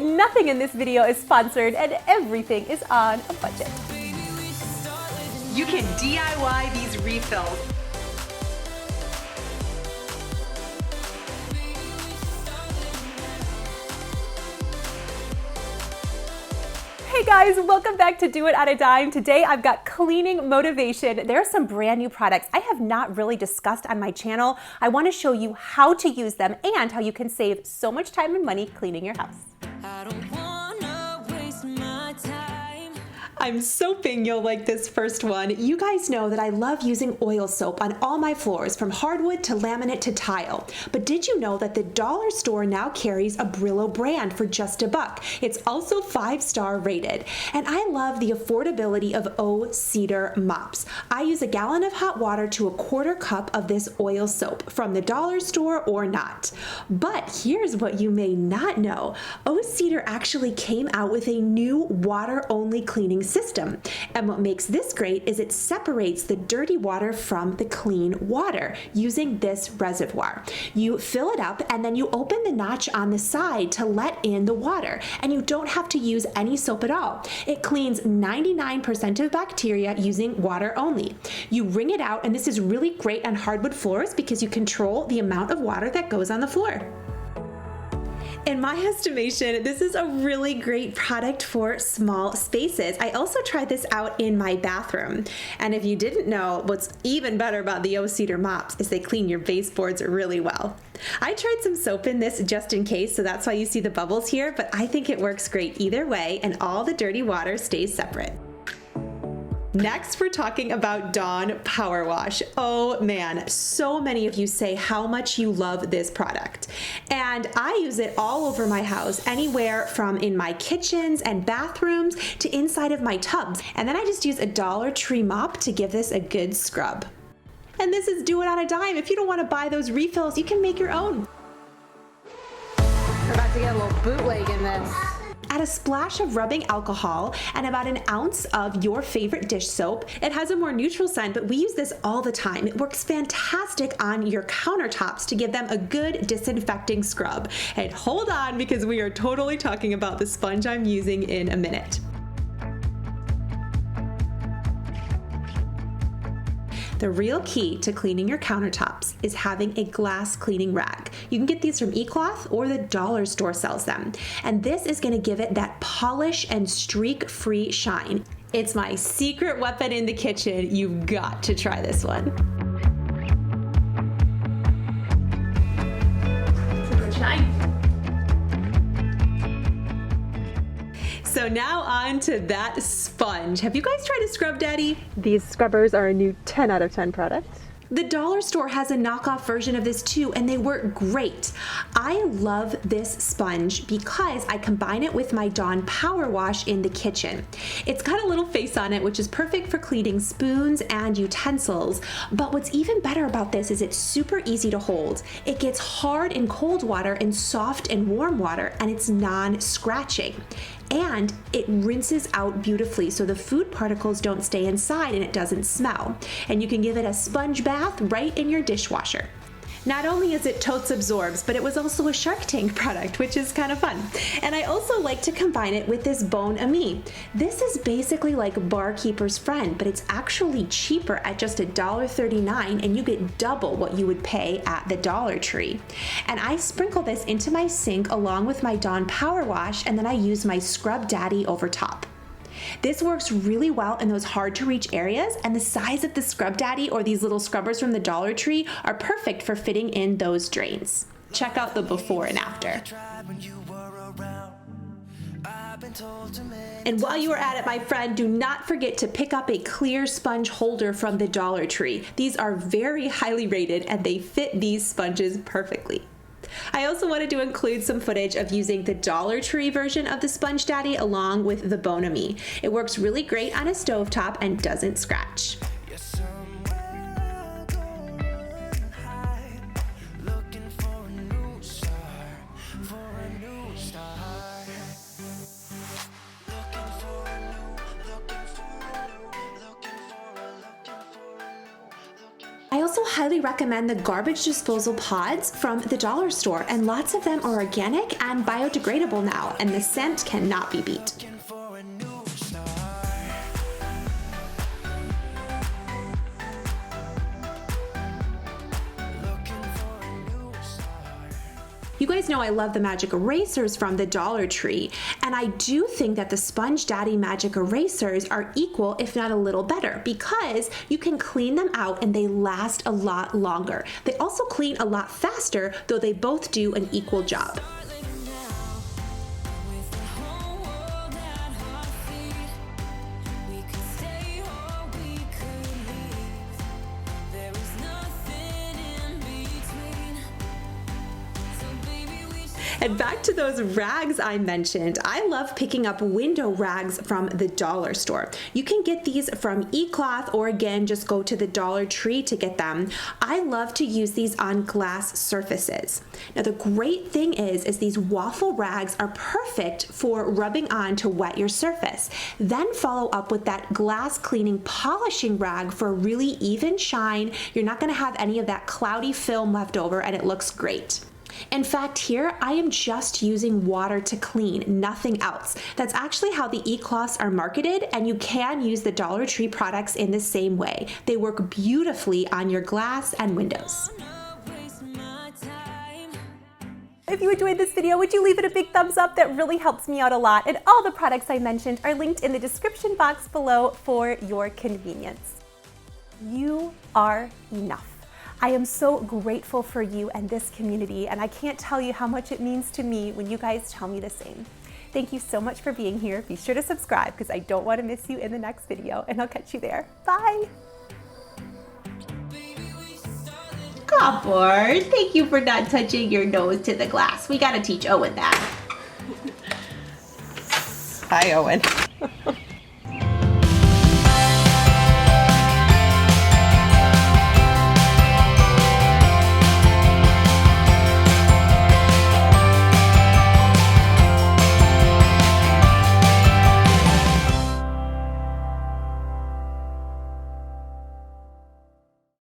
Nothing in this video is sponsored and everything is on a budget. You can DIY these refills. Hey guys, welcome back to Do It on a Dime. Today I've got cleaning motivation. There are some brand new products I have not really discussed on my channel. I want to show you how to use them and how you can save so much time and money cleaning your house. I'm hoping you'll like this first one. You guys know that I love using oil soap on all my floors, from hardwood to laminate to tile. But did you know that the dollar store now carries a Brillo brand for just $1? It's also 5-star rated. And I love the affordability of O Cedar mops. I use a gallon of hot water to a 1/4 cup of this oil soap from the dollar store or not. But here's what you may not know. O Cedar actually came out with a new water-only cleaning system. And what makes this great is it separates the dirty water from the clean water using this reservoir. You fill it up and then you open the notch on the side to let in the water, and you don't have to use any soap at all. It cleans 99% of bacteria using water only. You wring it out, and this is really great on hardwood floors because you control the amount of water that goes on the floor. In my estimation, this is a really great product for small spaces. I also tried this out in my bathroom. And if you didn't know, what's even better about the O Cedar mops is they clean your baseboards really well. I tried some soap in this just in case, so that's why you see the bubbles here, but I think it works great either way, and all the dirty water stays separate. Next, we're talking about Dawn Power Wash. Oh man, so many of you say how much you love this product. And I use it all over my house, anywhere from in my kitchens and bathrooms to inside of my tubs. And then I just use a Dollar Tree mop to give this a good scrub. And this is Do It on a Dime. If you don't want to buy those refills, you can make your own. We're about to get a little bootleg in this. Add a splash of rubbing alcohol and about an ounce of your favorite dish soap. It has a more neutral scent, but we use this all the time. It works fantastic on your countertops to give them a good disinfecting scrub. And hold on, because we are totally talking about the sponge I'm using in a minute. The real key to cleaning your countertops is having a glass cleaning rag. You can get these from eCloth, or the dollar store sells them. And this is gonna give it that polish and streak-free shine. It's my secret weapon in the kitchen. You've got to try this one. It's a good shine. So now on to that sponge. Have you guys tried a Scrub Daddy? These scrubbers are a new 10 out of 10 product. The dollar store has a knockoff version of this too, and they work great. I love this sponge because I combine it with my Dawn Power Wash in the kitchen. It's got a little face on it, which is perfect for cleaning spoons and utensils. But what's even better about this is it's super easy to hold. It gets hard in cold water and soft in warm water, and it's non-scratching. And it rinses out beautifully so the food particles don't stay inside and it doesn't smell. And you can give it a sponge bath right in your dishwasher. Not only is it totes absorbs, but it was also a Shark Tank product, which is kind of fun. And I also like to combine it with this Bon Ami. This is basically like Barkeeper's Friend, but it's actually cheaper at just $1.39, and you get double what you would pay at the Dollar Tree. And I sprinkle this into my sink along with my Dawn Power Wash, and then I use my Scrub Daddy over top. This works really well in those hard to reach areas, and the size of the Scrub Daddy, or these little scrubbers from the Dollar Tree, are perfect for fitting in those drains. Check out the before and after. And while you are at it, my friend, do not forget to pick up a clear sponge holder from the Dollar Tree. These are very highly rated and they fit these sponges perfectly. I also wanted to include some footage of using the Dollar Tree version of the Sponge Daddy along with the Bon Ami. It works really great on a stovetop and doesn't scratch. also highly recommend the garbage disposal pods from the dollar store, and lots of them are organic and biodegradable now, and the scent cannot be beat. You guys know I love the magic erasers from the Dollar Tree, and I do think that the Sponge Daddy magic erasers are equal, if not a little better, because you can clean them out and they last a lot longer. They also clean a lot faster, though they both do an equal job. And back to those rags I mentioned, I love picking up window rags from the dollar store. You can get these from eCloth, or again, just go to the Dollar Tree to get them. I love to use these on glass surfaces. Now the great thing is these waffle rags are perfect for rubbing on to wet your surface. Then follow up with that glass cleaning polishing rag for a really even shine. You're not gonna have any of that cloudy film left over, and it looks great. In fact, here I am just using water to clean, nothing else. That's actually how the eCloths are marketed, and you can use the Dollar Tree products in the same way. They work beautifully on your glass and windows. If you enjoyed this video, would you leave it a big thumbs up? That really helps me out a lot. And all the products I mentioned are linked in the description box below for your convenience. You are enough. I am so grateful for you and this community, and I can't tell you how much it means to me when you guys tell me the same. Thank you so much for being here. Be sure to subscribe because I don't want to miss you in the next video, and I'll catch you there. Bye! Copper, thank you for not touching your nose to the glass. We gotta teach Owen that. Hi, Owen.